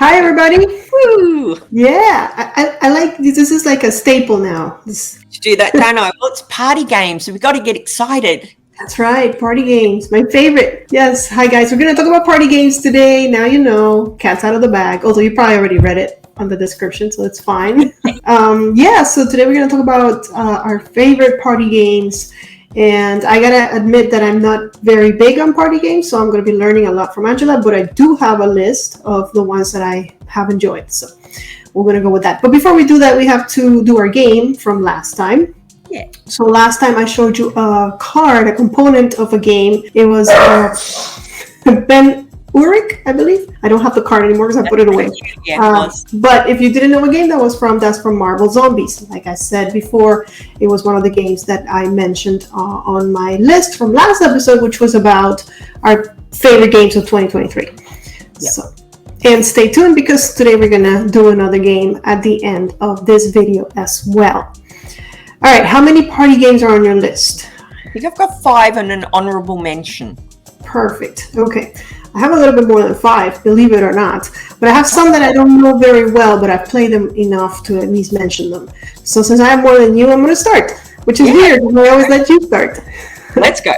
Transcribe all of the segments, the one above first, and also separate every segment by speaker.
Speaker 1: Hi, everybody.
Speaker 2: Woo!
Speaker 1: Yeah, I like this. This is like a staple now.
Speaker 2: Do that, don't I? Well, it's party games, so we've got to get excited.
Speaker 1: That's right, party games, my favorite. Yes, hi guys. We're gonna talk about party games today. Now you know, cat's out of the bag. Although you probably already read it on the description, so it's fine. So today we're gonna talk about our favorite party games. And I gotta admit that I'm not very big on party games, so I'm gonna be learning a lot from Angela. But I do have a list of the ones that I have enjoyed. So we're gonna go with that. But before we do that, we have to do our game from last time.
Speaker 2: Yeah.
Speaker 1: So last time I showed you a card, a component of a game. It was Ben Urich, I believe. I don't have the card anymore because I put it away.
Speaker 2: Yeah,
Speaker 1: but if you didn't know what game that's from Marvel Zombies. Like I said before, it was one of the games that I mentioned on my list from last episode, which was about our favorite games of 2023. Yep. So, and stay tuned because today we're going to do another game at the end of this video as well. All right, how many party games are on your list?
Speaker 2: I think I've got 5 and an honorable mention.
Speaker 1: Perfect. Okay. I have a little bit more than 5, believe it or not. But I have some that I don't know very well, but I've played them enough to at least mention them. So since I have more than you, I'm going to start, which is weird. I always let you start.
Speaker 2: Let's go.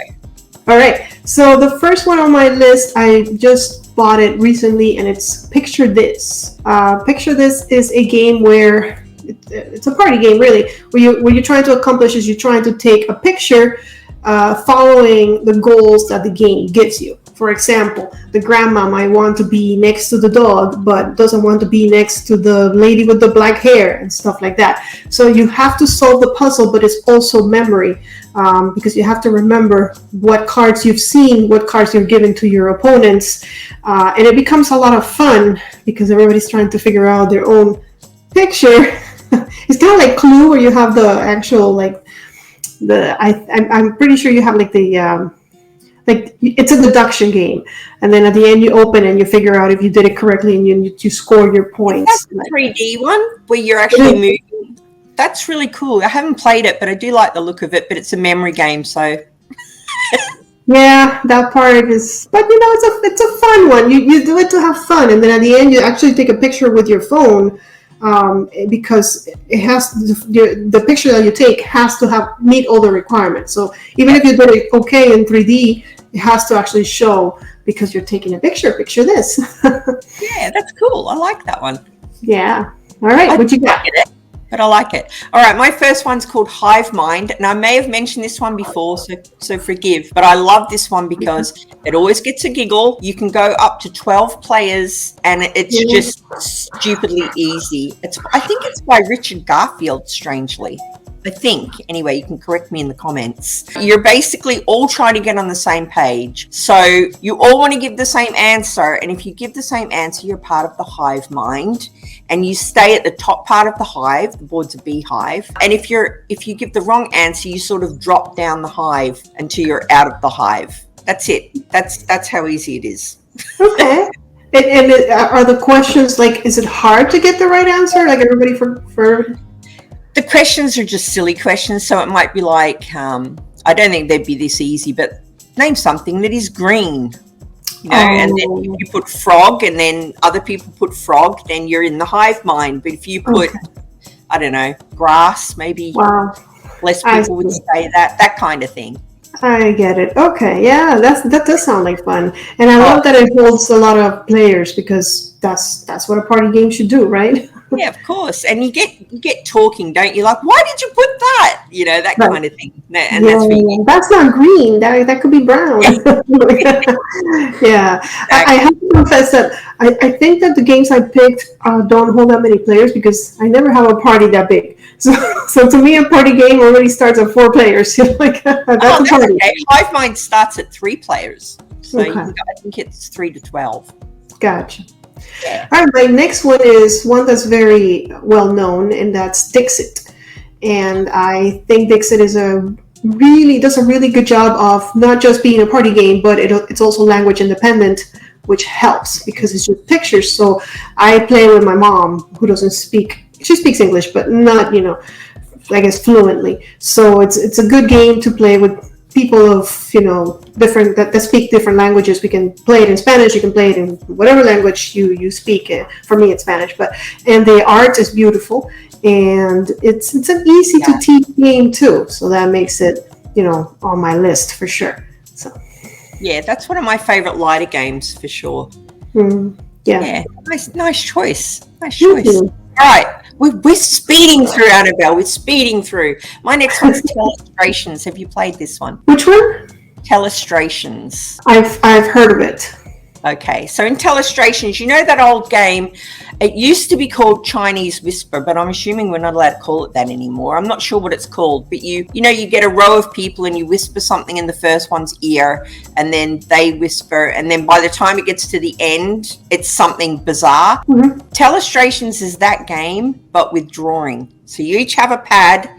Speaker 1: All right. So the first one on my list, I just bought it recently, and it's Picture This. Picture This is a game where it's a party game, really. What you're trying to accomplish is you're trying to take a picture following the goals that the game gives you. For example, the grandma might want to be next to the dog, but doesn't want to be next to the lady with the black hair and stuff like that. So you have to solve the puzzle, but it's also memory because you have to remember what cards you've seen, what cards you've given to your opponents. And it becomes a lot of fun because everybody's trying to figure out their own picture. It's kind of like Clue, where you have the actual, I'm pretty sure you have it's a deduction game, and then at the end you open and you figure out if you did it correctly, and you score your points.
Speaker 2: That's the 3D one where you're actually moving. That's really cool. I haven't played it, but I do like the look of it. But it's a memory game, so
Speaker 1: yeah, that part is. But it's a fun one. You do it to have fun, and then at the end you actually take a picture with your phone. Because it has the picture that you take has to meet all the requirements. So even if you did it okay in 3D, it has to actually show because you're taking a picture. Picture this.
Speaker 2: Yeah, that's cool. I like that one.
Speaker 1: Yeah. All right. What you got?
Speaker 2: But I like it. All right, my first one's called Hive Mind, and I may have mentioned this one before, so forgive. But I love this one because it always gets a giggle. You can go up to 12 players, and it's just stupidly easy. I think it's by Richard Garfield, strangely. I think. Anyway, you can correct me in the comments. You're basically all trying to get on the same page. So you all want to give the same answer. And if you give the same answer, you're part of the hive mind. And you stay at the top part of the hive. The board's a beehive. And if you give the wrong answer, you sort of drop down the hive until you're out of the hive. That's it. That's how easy it is.
Speaker 1: Okay. And are the questions is it hard to get the right answer? Like everybody for
Speaker 2: The questions are just silly questions, so it might be like, I don't think they'd be this easy, but name something that is green, and then if you put frog and then other people put frog, then you're in the hive mind. But if you put, I don't know, grass, maybe less people would say that kind of thing.
Speaker 1: I get it. Okay, yeah, that does sound like fun, and I love that it holds a lot of players because that's what a party game should do, right?
Speaker 2: Yeah, of course. And you get talking, don't you? Like, why did you put that? That kind of thing. And
Speaker 1: that's not green. That could be brown. Yeah. I have to confess that I think that the games I picked don't hold that many players because I never have a party that big. So to me, a party game already starts at 4 players. That's a party.
Speaker 2: Okay. Hive Mind starts at 3 players. So I think it's 3 to 12.
Speaker 1: Gotcha. Yeah. All right, my next one is one that's very well known, and that's Dixit. And I think Dixit does a really good job of not just being a party game, but it's also language independent, which helps because it's just pictures. So I play with my mom, who doesn't speak. She speaks English, but not I guess fluently. So it's a good game to play with people of different that speak different languages. We can play it in Spanish. You can play it in whatever language you speak. For me, it's Spanish, and the art is beautiful, and it's an easy to teach game too. So that makes it on my list for sure. So
Speaker 2: yeah, that's one of my favorite lighter games for sure.
Speaker 1: Yeah,
Speaker 2: nice choice. All right, we're speeding through, Anabel. We're speeding through. My next one's Telestrations. Have you played this one?
Speaker 1: Which one?
Speaker 2: Telestrations.
Speaker 1: I've heard of it.
Speaker 2: Okay, so in Telestrations, that old game, it used to be called Chinese Whisper, but I'm assuming we're not allowed to call it that anymore. I'm not sure what it's called, but you get a row of people and you whisper something in the first one's ear, and then they whisper, and then by the time it gets to the end, it's something bizarre. Telestrations is that game, but with drawing. So you each have a pad,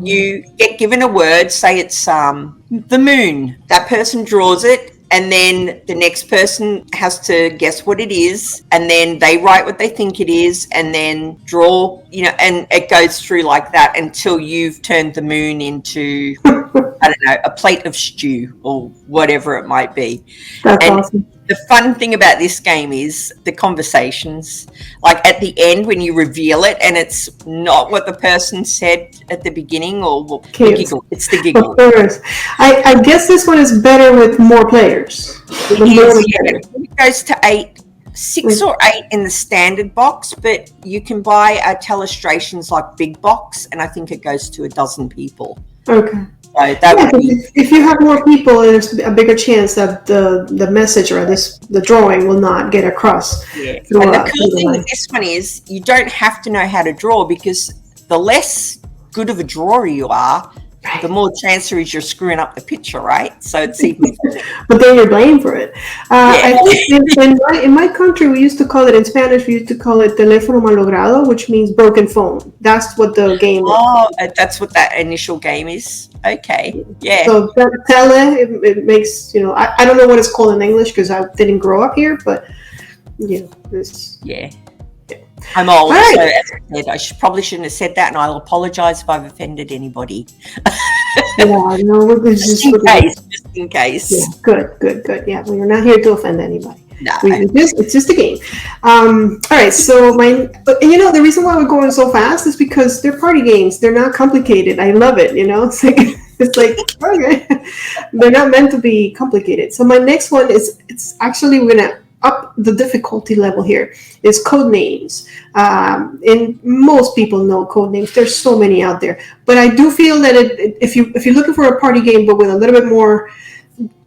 Speaker 2: you get given a word, say it's the moon. That person draws it, and then the next person has to guess what it is, and then they write what they think it is, and then draw, and it goes through like that until you've turned the moon into, I don't know, a plate of stew or whatever it might be.
Speaker 1: That's awesome.
Speaker 2: The fun thing about this game is the conversations. Like at the end when you reveal it and it's not what the person said at the beginning, or the giggle. It's the giggle.
Speaker 1: Of course. I guess this one is better with more players.
Speaker 2: It goes to 6 or 8 in the standard box, but you can buy Telestrations like big box, and I think it goes to 12 people.
Speaker 1: Okay.
Speaker 2: So
Speaker 1: if you have more people, there's a bigger chance that the message or the drawing will not get across.
Speaker 2: Yeah. And the cool thing with this one is you don't have to know how to draw, because the less good of a drawer you are, the more chance there is you're screwing up the picture, right? So it's even.
Speaker 1: But then you're blamed for it. I think in my country, we used to call it, in Spanish, we used to call it teléfono malogrado, which means broken phone. That's what the game is.
Speaker 2: Oh, that's what that initial game is. Okay, yeah.
Speaker 1: So tele, it makes, I don't know what it's called in English because I didn't grow up here, but
Speaker 2: yeah. I'm old, right. So as I said, I probably shouldn't have said that, and I'll apologise if I've offended anybody.
Speaker 1: Yeah, no, just
Speaker 2: in case.
Speaker 1: Yeah, good. Yeah, well, you're not here to offend anybody.
Speaker 2: No,
Speaker 1: it's just a game. All right, so the reason why we're going so fast is because they're party games. They're not complicated. I love it. It's like okay, they're not meant to be complicated. So my next one it's actually we're gonna up the difficulty level here. Is code names. And most people know code names. There's so many out there, but I do feel that if you're looking for a party game, but with a little bit more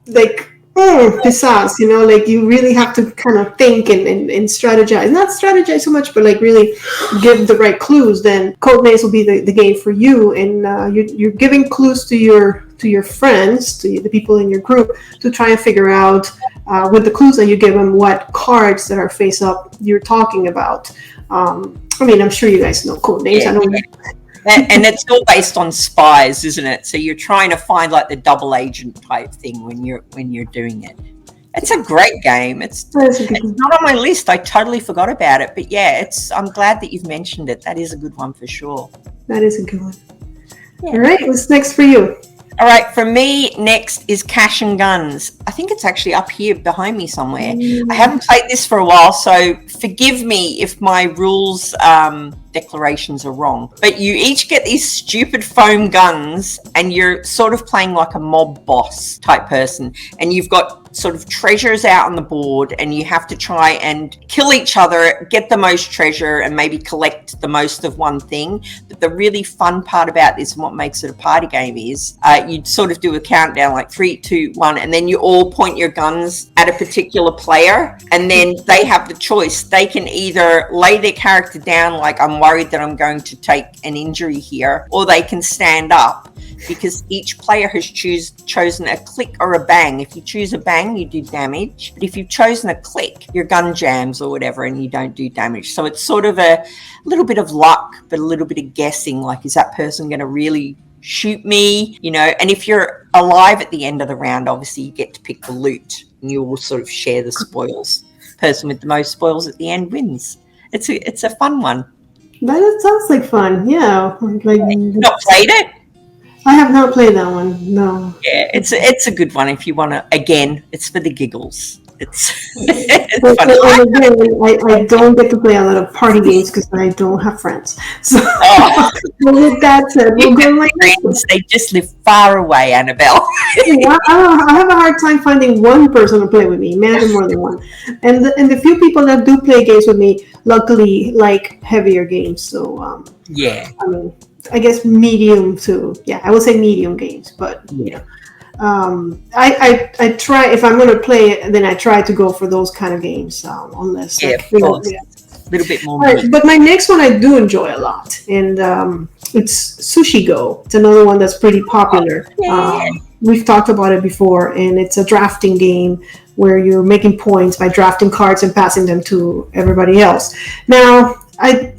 Speaker 1: like pizzazz, like you really have to kind of think and strategize. Not strategize so much, but like really give the right clues. Then Codenames will be the game for you, and you're giving clues to your friends, to the people in your group, to try and figure out with the clues that you give them what cards that are face up you're talking about. I'm sure you guys know Codenames.
Speaker 2: Yeah,
Speaker 1: I don't.
Speaker 2: And it's all based on spies, isn't it? So you're trying to find like the double agent type thing when you're doing it. It's a great game. It's not on my list. I totally forgot about it. But yeah, I'm glad that you've mentioned it. That is a good one for sure.
Speaker 1: That is a good one. Yeah. All right, what's next for you?
Speaker 2: All right, for me, next is Cash and Guns. I think it's actually up here behind me somewhere. I haven't played this for a while, so forgive me if my rules declarations are wrong. But you each get these stupid foam guns, and you're sort of playing like a mob boss type person. And you've got sort of treasures out on the board, and you have to try and kill each other, get the most treasure, and maybe collect the most of one thing. But the really fun part about this, and what makes it a party game, is you'd sort of do a countdown like 3, 2, 1, and then you all point your guns at a particular player, and then they have the choice. They can either lay their character down like, I'm worried that I'm going to take an injury here, or they can stand up, because each player has chosen a click or a bang. If you choose a bang, you do damage, but if you've chosen a click, your gun jams or whatever, and you don't do damage. So it's sort of a little bit of luck, but a little bit of guessing, like, is that person going to really shoot me? And if you're alive at the end of the round, obviously you get to pick the loot, and you all sort of share the spoils. Person with the most spoils at the end wins. It's a fun one.
Speaker 1: That sounds like fun. Yeah.
Speaker 2: You've not played it?
Speaker 1: I have not played that one. No.
Speaker 2: Yeah, it's a good one if you want to. Again, it's for the giggles. It's
Speaker 1: But,
Speaker 2: it's fun.
Speaker 1: and again, I don't get to play a lot of party games because I don't have friends. So
Speaker 2: Oh,
Speaker 1: with that said,
Speaker 2: you
Speaker 1: we'll go
Speaker 2: have
Speaker 1: like
Speaker 2: friends. They just live far away, Annabelle.
Speaker 1: I have a hard time finding one person to play with me. Imagine more than one. And the few people that do play games with me, luckily, like heavier games. So
Speaker 2: Yeah,
Speaker 1: I mean, I guess medium to yeah, I would say medium games, but you
Speaker 2: yeah,
Speaker 1: know. I try if I'm going to play it, then I try to go for those kind of games, unless
Speaker 2: yeah,
Speaker 1: like
Speaker 2: of course.
Speaker 1: yeah.
Speaker 2: A little bit more
Speaker 1: All
Speaker 2: meat.
Speaker 1: right, but my next one I do enjoy a lot, and it's Sushi Go. It's another one that's pretty popular.
Speaker 2: Yeah,
Speaker 1: We've talked about it before, and it's a drafting game where you're making points by drafting cards and passing them to everybody else. Now, I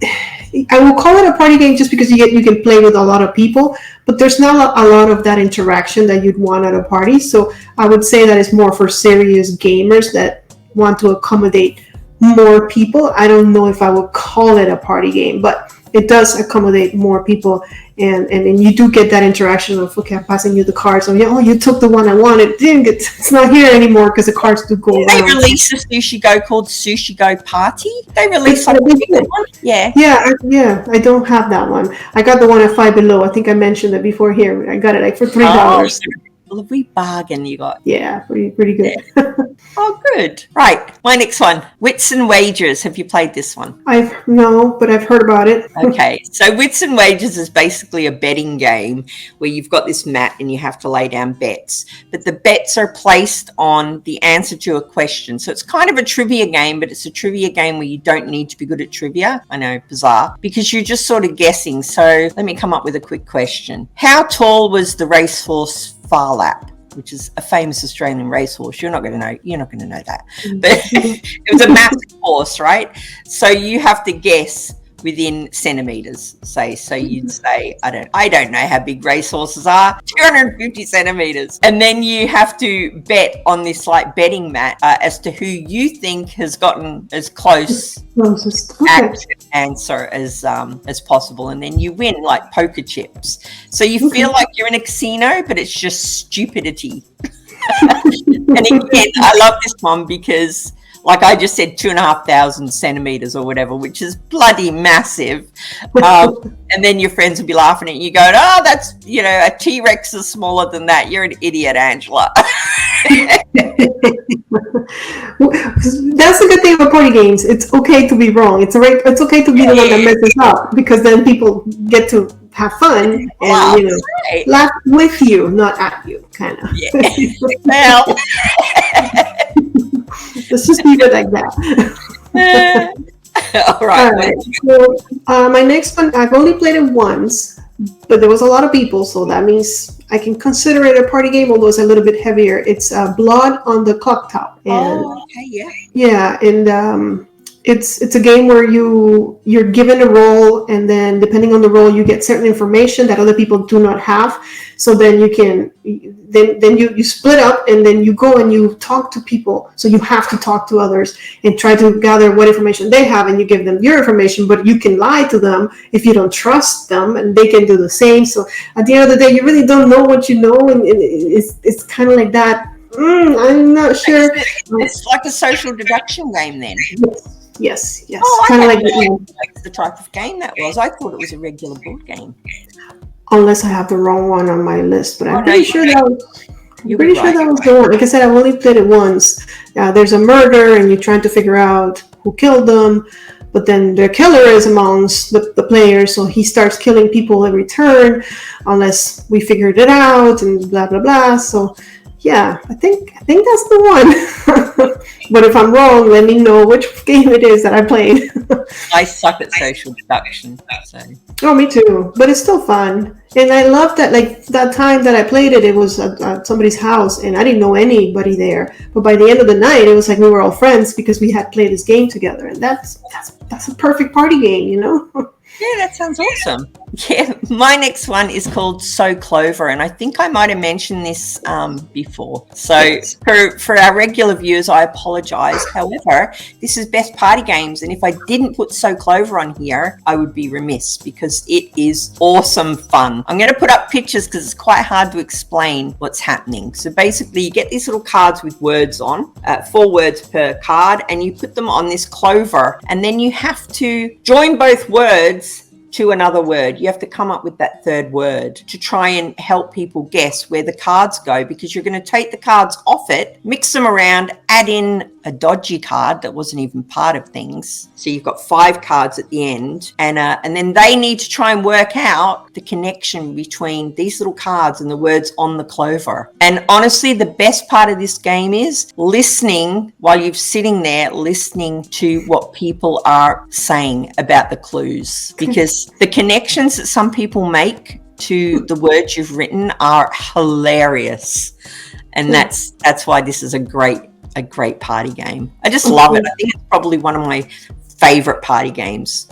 Speaker 1: will call it a party game just because you can play with a lot of people, but there's not a lot of that interaction that you'd want at a party. So I would say that it's more for serious gamers that want to accommodate more people. I don't know if I would call it a party game, but it does accommodate more people, and you do get that interaction of okay, I'm passing you the cards. So yeah, oh, you took the one I wanted. Dang it, it's not here anymore because the cards do go
Speaker 2: they
Speaker 1: around.
Speaker 2: released a Sushi Go called Sushi Go Party. They released
Speaker 1: They
Speaker 2: something
Speaker 1: did.
Speaker 2: one. Yeah.
Speaker 1: Yeah, I don't have that one. I got the one at Five Below. I think I mentioned it before here. I got it like for $3.
Speaker 2: Well, a wee bargain you got.
Speaker 1: Yeah, pretty good.
Speaker 2: Yeah. Oh, good. Right. My next one, Wits and Wagers. Have you played this one?
Speaker 1: But I've heard about it.
Speaker 2: Okay. So Wits and Wagers is basically a betting game where you've got this mat and you have to lay down bets. But the bets are placed on the answer to a question. So it's kind of a trivia game, but it's a trivia game where you don't need to be good at trivia. I know, bizarre. Because you're just sort of guessing. So let me come up with a quick question. How tall was the racehorse Farlap, which is a famous Australian racehorse? You're not going to know that, but it was a massive horse, right? So you have to guess within centimeters. So you'd say, I don't know how big racehorses are, 250 centimeters, and then you have to bet on this like betting mat as to who you think has gotten as close accurate answer as possible, and then you win like poker chips. So you feel like you're in a casino, but it's just stupidity. And again, I love this one because, like I just said, 2,500 centimeters or whatever, which is bloody massive. And then your friends will be laughing at you, going, "Oh, that's a T-Rex is smaller than that. You're an idiot, Angela."
Speaker 1: That's the good thing about party games. It's okay to be wrong. It's okay to be the one that messes up, because then people get to have fun and laugh with you, not at you, kind of.
Speaker 2: Yeah. Well,
Speaker 1: let's just leave it like that.
Speaker 2: All right.
Speaker 1: So my next one, I've only played it once, but there was a lot of people, so that means I can consider it a party game, although it's a little bit heavier. It's Blood on the Clock Top. And,
Speaker 2: okay, yeah.
Speaker 1: Yeah, and it's a game where you're given a role, and then depending on the role, you get certain information that other people do not have. So then you split up, and then you go and you talk to people. So you have to talk to others and try to gather what information they have, and you give them your information, but you can lie to them if you don't trust them, and they can do the same. So at the end of the day, you really don't know what you know, and it's kind of like that. I'm not sure.
Speaker 2: It's like a social deduction game then.
Speaker 1: Yes.
Speaker 2: Oh,
Speaker 1: kind of like
Speaker 2: the type of game that was. I thought it was a regular board game.
Speaker 1: Unless I have the wrong one on my list, but I'm pretty sure that was the one. Like I said, I've only played it once. There's a murder, and you're trying to figure out who killed them, but then the killer is amongst the players, so he starts killing people every turn, unless we figured it out, and blah blah blah. So yeah, I think that's the one. But if I'm wrong, let me know which game it is that I played.
Speaker 2: I suck at social deduction. So.
Speaker 1: Oh, me too. But it's still fun. And I love that, like, that time that I played it, it was at somebody's house, and I didn't know anybody there. But by the end of the night, it was like we were all friends because we had played this game together. And that's a perfect party game,
Speaker 2: Yeah, that sounds awesome. Yeah, my next one is called So Clover, and I think I might have mentioned this before. So
Speaker 1: Yes.
Speaker 2: for our regular viewers, I apologise. However, this is Best Party Games, and if I didn't put So Clover on here, I would be remiss because it is awesome fun. I'm going to put up pictures because it's quite hard to explain what's happening. So basically, you get these little cards with words on, 4 words per card, and you put them on this clover, and then you have to join both words to another word. You have to come up with that third word to try and help people guess where the cards go, because you're going to take the cards off it, mix them around, add in a dodgy card that wasn't even part of things. So you've got 5 cards at the end, and then they need to try and work out the connection between these little cards and the words on the clover. And honestly, the best part of this game is listening while you're sitting there, listening to what people are saying about the clues, because the connections that some people make to the words you've written are hilarious. And that's why this is a great party game. I just love it. I think it's probably one of my favorite party games.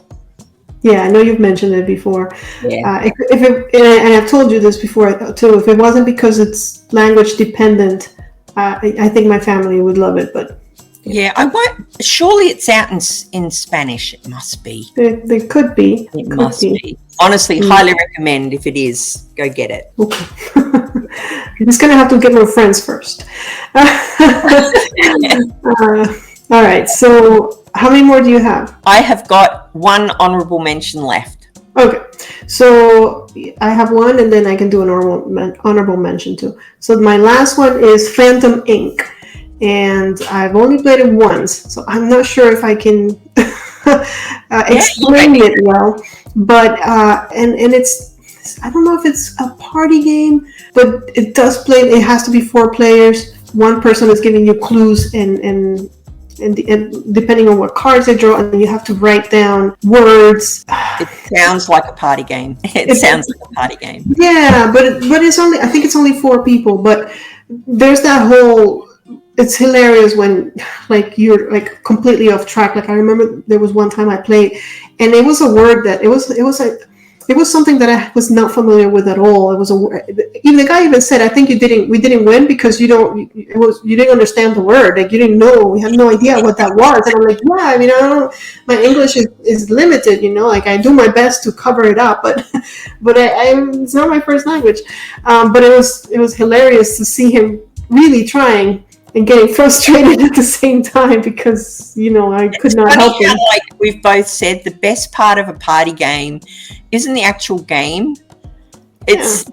Speaker 1: Yeah, I know you've mentioned it before.
Speaker 2: Yeah.
Speaker 1: And I've told you this before too. If it wasn't because it's language dependent, I think my family would love it. But
Speaker 2: yeah, I won't. Surely it's out in Spanish. It must be.
Speaker 1: There could be.
Speaker 2: It must be. Honestly, highly recommend. If it is, go get it.
Speaker 1: Okay. I'm just gonna have to get more friends first. All right. So, how many more do you have?
Speaker 2: I have got one honorable mention left.
Speaker 1: Okay. So I have one, and then I can do an honorable mention too. So my last one is Phantom Inc. And I've only played it once, so I'm not sure if I can explain it well. But and it's, I don't know if it's a party game, but it does play. It has to be 4 players. One person is giving you clues, and depending on what cards they draw, and then you have to write down words.
Speaker 2: It sounds like a party game. It sounds like a party game.
Speaker 1: Yeah, but it's only, I think it's only 4 people. But there's that whole. It's hilarious when like you're like completely off track. Like I remember there was one time I played, and it was a word that it was something that I was not familiar with at all. It was a word. Even the guy even said, "I think we didn't win because you didn't understand the word. Like you didn't know. We had no idea what that was." And I'm like, "Yeah, I mean, I don't. My English is limited. You know, like I do my best to cover it up, but it's not my first language." But it was hilarious to see him really trying and getting frustrated at the same time because, I could not help him.
Speaker 2: Like we've both said, the best part of a party game isn't the actual game. It's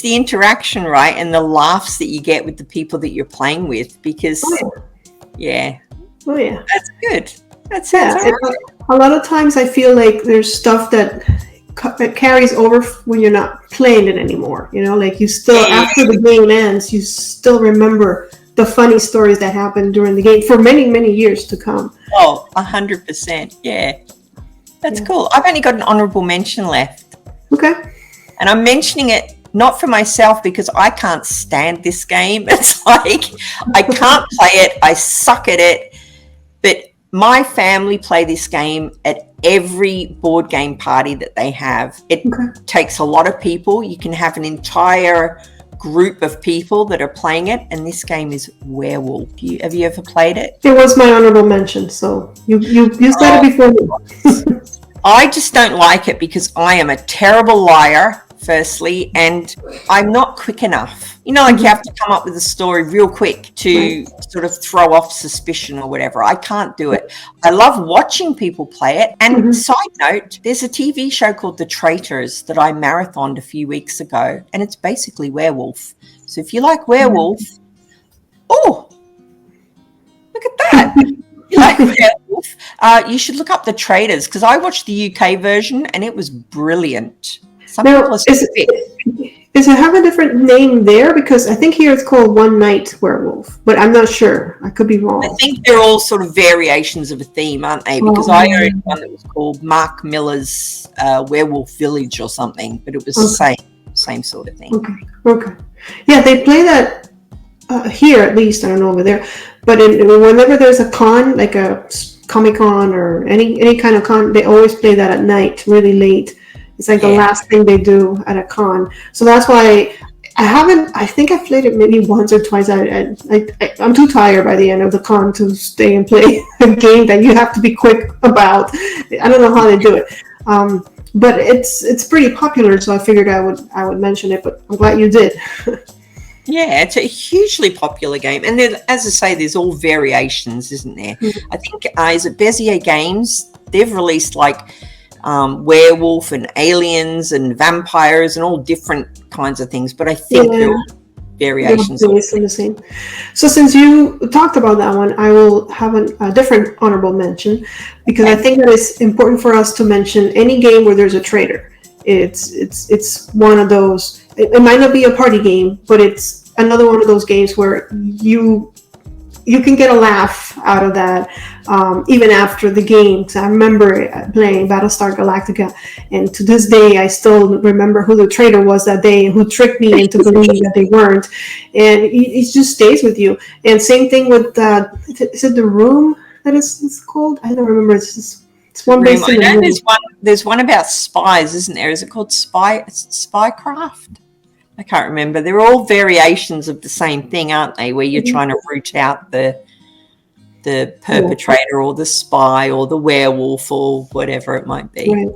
Speaker 2: the interaction, right? And the laughs that you get with the people that you're playing with, because that's good. That's
Speaker 1: a lot of times I feel like there's stuff that carries over when you're not playing it anymore. Like you still, after the game ends, you still remember the funny stories that happened during the game for many, many years to come.
Speaker 2: Oh, 100%. Yeah. That's cool. I've only got an honorable mention left.
Speaker 1: Okay.
Speaker 2: And I'm mentioning it not for myself because I can't stand this game. It's like I can't play it. I suck at it. But my family play this game at every board game party that they have. It takes a lot of people. You can have an entire group of people that are playing it, and this game is Werewolf. Have you ever played it?
Speaker 1: It was my honorable mention, so you said it before me.
Speaker 2: I just don't like it because I am a terrible liar, firstly, and I'm not quick enough. You have to come up with a story real quick to sort of throw off suspicion or whatever. I can't do it. I love watching people play it. And side note, there's a TV show called The Traitors that I marathoned a few weeks ago, and it's basically Werewolf. So if you like Werewolf, look at that. You like Werewolf? You should look up The Traitors, because I watched the UK version and it was brilliant.
Speaker 1: Does it have a different name there? Because I think here it's called One Night Werewolf, but I'm not sure. I could be wrong.
Speaker 2: I think they're all sort of variations of a theme, aren't they? Because I owned one that was called Mark Miller's Werewolf Village or something, but it was the same sort of thing.
Speaker 1: Okay. Yeah, they play that here at least. I don't know over there, but whenever there's a con, like a Comic-Con or any kind of con, they always play that at night, really late. It's like the last thing they do at a con. So that's why I think I played it maybe once or twice. I'm too tired by the end of the con to stay and play a game that you have to be quick about. I don't know how they do it. But it's pretty popular, so I figured I would mention it, but I'm glad you did.
Speaker 2: Yeah, it's a hugely popular game. And then, as I say, there's all variations, isn't there? Mm-hmm. I think, is it Bezier Games? They've released like werewolf and aliens and vampires and all different kinds of things. But I think they're all variations.
Speaker 1: Yeah, the same. So since you talked about that one, I will have a different honorable mention, because I think that it's important for us to mention any game where there's a traitor. It's one of those. It might not be a party game, but it's another one of those games where you can get a laugh out of that, even after the game. Because I remember playing Battlestar Galactica, and to this day, I still remember who the traitor was that day, who tricked me into believing that they weren't, and it just stays with you. And same thing with is it The Room that it's called? I don't remember. It's one based in the room.
Speaker 2: There's one about spies, isn't there? Is it called Spycraft? I can't remember. They're all variations of the same thing, aren't they? Where you're trying to root out the perpetrator or the spy or the werewolf or whatever it might be.
Speaker 1: Right.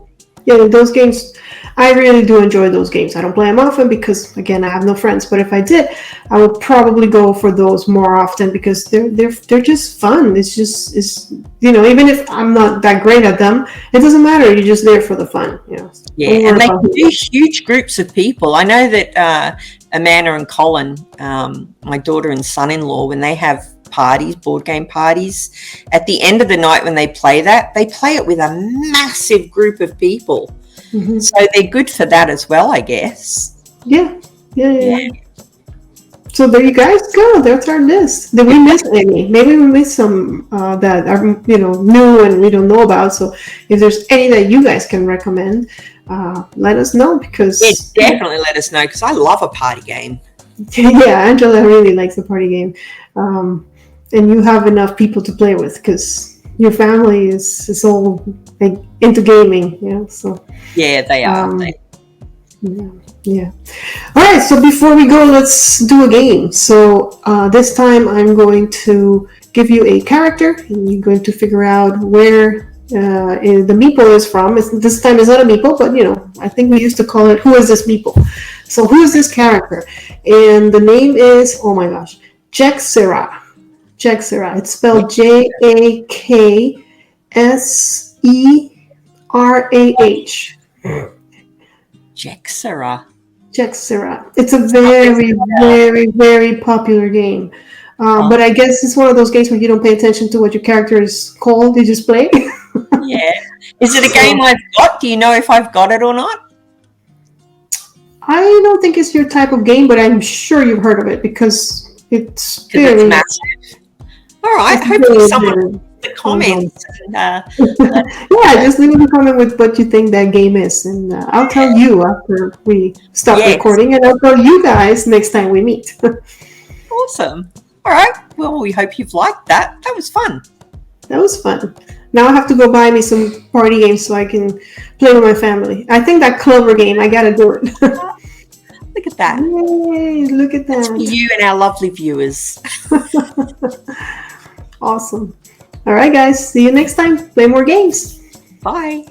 Speaker 1: Yeah, those games, I really do enjoy those games. I don't play them often because, again, I have no friends. But if I did, I would probably go for those more often because they're just fun. It's even if I'm not that great at them, it doesn't matter. You're just there for the fun.
Speaker 2: Yeah, and they can do huge groups of people. I know that Amanda and Colin, my daughter and son-in-law, when they have parties, board game parties, at the end of the night when they play it with a massive group of people. Mm-hmm. So they're good for that as well, I guess.
Speaker 1: Yeah. So there you guys go. That's our list. Did we miss any? Maybe we missed some that are new and we don't know about. So if there's any that you guys can recommend, let us know, because
Speaker 2: definitely let us know, because I love a party game.
Speaker 1: Yeah, Angela really likes a party game. And you have enough people to play with because your family is all like into gaming, so
Speaker 2: yeah, they are.
Speaker 1: Yeah. All right. So before we go, let's do a game. So this time I'm going to give you a character, and you're going to figure out where the meeple is from. This time it's not a meeple, but I think we used to call it "Who is this meeple?" So who is this character? And the name is, oh my gosh, Jexera. It's spelled Jakserah. Jexera. It's a very, very, very popular game. But I guess it's one of those games where you don't pay attention to what your character is called. You just play.
Speaker 2: Yeah. Is it a game I've got? Do you know if I've got it or not?
Speaker 1: I don't think it's your type of game, but I'm sure you've heard of it because it's
Speaker 2: massive. All right. Hopefully someone in the comments.
Speaker 1: Yeah, just leave a comment with what you think that game is, and I'll tell you after we stop recording, and I'll tell you guys next time we meet.
Speaker 2: Awesome. All right. Well, we hope you've liked that. That was fun.
Speaker 1: Now I have to go buy me some party games so I can play with my family. I think that Clover game, I gotta do it.
Speaker 2: Look at that.
Speaker 1: Yay, look at that.
Speaker 2: That's for you and our lovely viewers.
Speaker 1: Awesome. All right, guys. See you next time. Play more games.
Speaker 2: Bye.